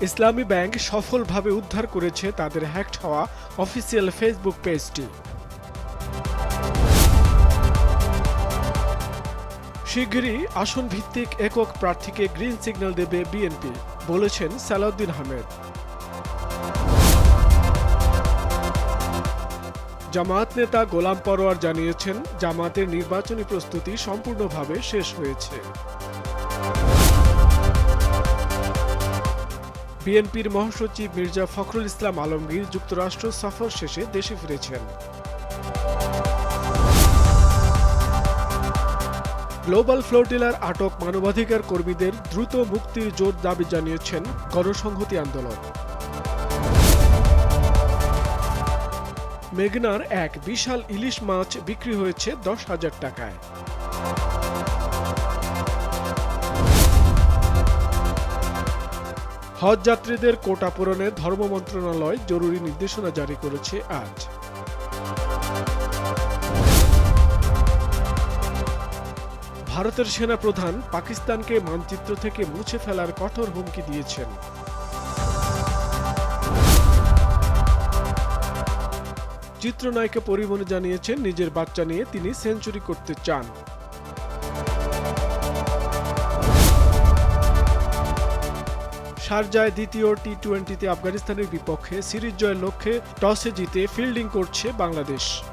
ইসলামী bank সফলভাবে উদ্ধার করেছে তাদের হ্যাকড হওয়া অফিসিয়াল ফেসবুক পেজটি। শিগগিরই আসনভিত্তিক একক প্রার্থীকে গ্রিন সিগন্যাল দেবে বিএনপি, বলেছেন সালাউদ্দিন আহমেদ। জামায়াত নেতা গোলাম পরোয়ার জানিয়েছেন, জামায়াতের নির্বাচনী প্রস্তুতি সম্পূর্ণভাবে শেষ হয়েছে। বিএনপির মহাসচিব মির্জা ফখরুল ইসলাম আলমগীর যুক্তরাষ্ট্র সফর শেষে দেশে ফিরেছেন। গ্লোবাল ফ্লোটিলার আটক মানবাধিকার কর্মীদের দ্রুত মুক্তির জোর দাবি জানিয়েছেন গণসংহতি আন্দোলন। মেঘনার এক বিশাল ইলিশ মাছ বিক্রি হয়েছে 10,000 টাকায়। হজ যাত্রীদের কোটা পূরণে ধর্ম মন্ত্রণালয় জরুরি নির্দেশনা জারি করেছে আজ। ভারতের সেনাপ্রধান পাকিস্তানকে মানচিত্র থেকে মুছে ফেলার কঠোর হুমকি দিয়েছেন। চিত্রনায়িকা পরিমণি জানিয়েছেন, নিজের বাচ্চা নিয়ে তিনি সেঞ্চুরি করতে চান। শারজায় দ্বিতীয় টি-20তে আফগানিস্তানের বিপক্ষে সিরিজ জয়ের লক্ষ্যে টসে জিতে ফিল্ডিং করছে বাংলাদেশ।